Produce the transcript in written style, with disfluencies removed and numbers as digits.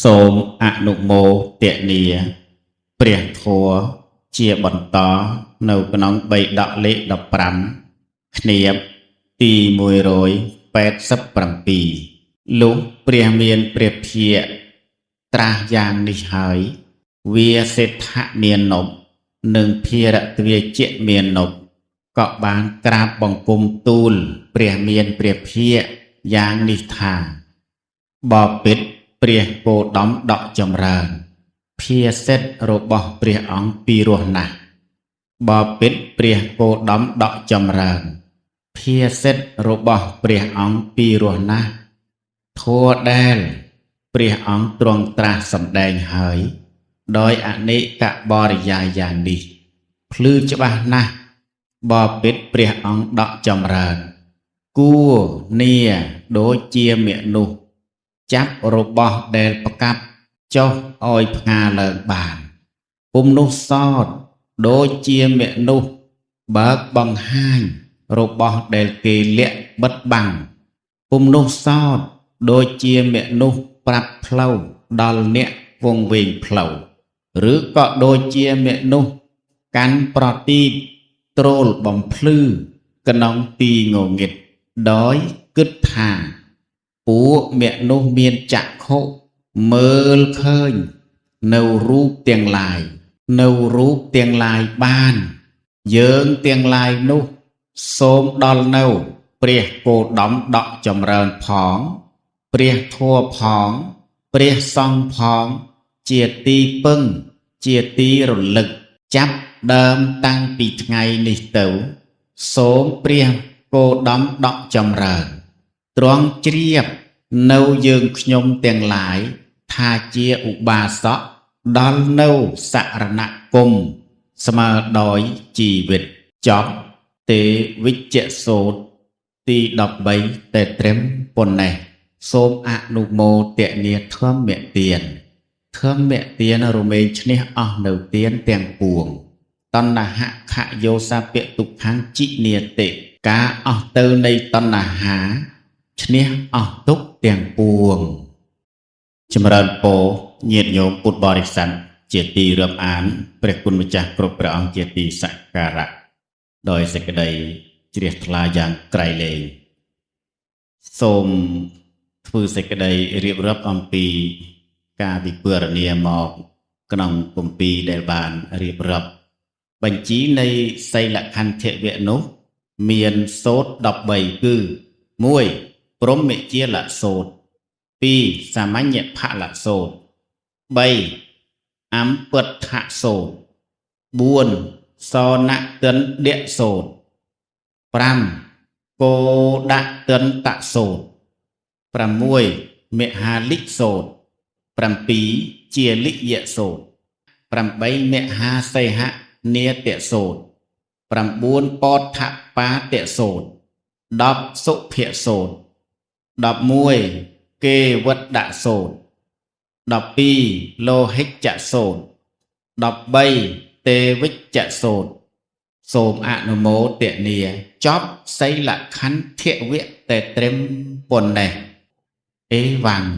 សូមអនុមោទនាព្រះធម៌ជាបន្តនៅក្នុងបេដកលេខ15គ្នាបទី187លុះព្រះមានព្រះភិក្ខត្រាស់យ៉ាងនេះហើយវាសេដ្ឋមាននប់និងភារទវាជៈមាននប់ក៏បានក្រាបបង្គំទូលព្រះមានព្រះភិក្ខយ៉ាងនេះថាបពិតព្រះគោតមដកចម្រើនភាសិទ្ធរបស់ព្រះអង្គពីរោះណាស់បពិតព្រះគោតមដកចម្រើនភាសិទ្ធរបស់ព្រះអង្គពីរោះណាស់ធម៌ដែលព្រះអង្គទ្រង់ត្រាស់សម្ដែងហើយដោយអនេកបរិយាយយ៉ាងនេះភ្លឺច្បាស់ណាស់បពិតព្រះអង្គដកចម្រើនគួរនីដូចជាមនុស្សចាប់របស់ដែលប្រកាប់ចុះឲ្យផ្ងាឡើងបានពុំនោះសោតដូចជាមនុស្សបើកបង្ហាញរបស់ដែលគេលាក់បិទបាំងពុំនោះសោតដូចជាមនុស្សប្រាប់ផ្លូវដល់អ្នកវង្វេងផ្លូវឬក៏ដូចជាមនុស្សកាន់ប្រទីបត្រូលបំភ្លឺក្នុងទីងងឹតដោយគិតថាពួកមនុស្សមានចក្ខុមើលឃើញនៅរូបទាំងឡាយបានយើងទាំងឡាយនោះសូមដល់នៅព្រះគោតមដកចម្រើនផងព្រះធម៌ផងព្រះសង្ឃផងជាទីពឹងជាទីរលឹកចាប់ដើមតាំងពីថ្ងៃនេះទៅសូមព្រះគោតមដកចម្រើនទ្រង់ជ្រាបនៅយើងខ្ញុំទាំងឡាយថាជាឧបាសកដល់នៅសរណគមស្មើដោយជីវិតចប់ទេវិជ្ជសូត្រទី13តែត្រឹមប៉ុណ្ណេះសូមអនុមោទនាធម្មទានរមែងឈ្នះអស់នៅទានទាំងពួងតណ្ហខយោសាពទុក្ខំជីនាតិការអស់ទៅនៃតណ្ហាឈ្នះអស់ទុក្ខទាំងពួងចម្រើនពរញាតិញោមពុទ្ធបរិស័ទជាទីរាប់អានព្រះគុណម្ចាស់គ្រប់ព្រះអង្គជាទីសក្ការៈដោយសេចក្តីជ្រះថ្លាយ៉ាងក្រៃលែងសូមធ្វើសេចក្តីរៀបរាប់អំពីការវិពរនាមកក្នុងគម្ពីរដែលបានរៀបរាប់បញ្ជីនៃសីលខន្ធវៈនោះមានសូត្រ13គឺ 1. ព្រហ្មជាលសូត្រ 2. សាមញ្ញផលសូត្រ 3. អំពដ្ឋសូត្រ 4. សនតិនដៈសូត្រ 5. គោដតិនតសូត្រ 6. មហាលិសូត្រ 7. ជាលិយសូត្រ 8. មហាសីហនាទសូត្រ 9. ពោធបាទសូត្រ 10. សុភសូត្រ 11. កេវត្តសូត្រ 12. លោហិច្ចសូត្រ 13. ទេវិជ្ជសូត្រសូមអនុមោទនាចប់សីលខន្ធវៈតែត្រឹមប៉ុណ្ណេះអេវ៉ាន់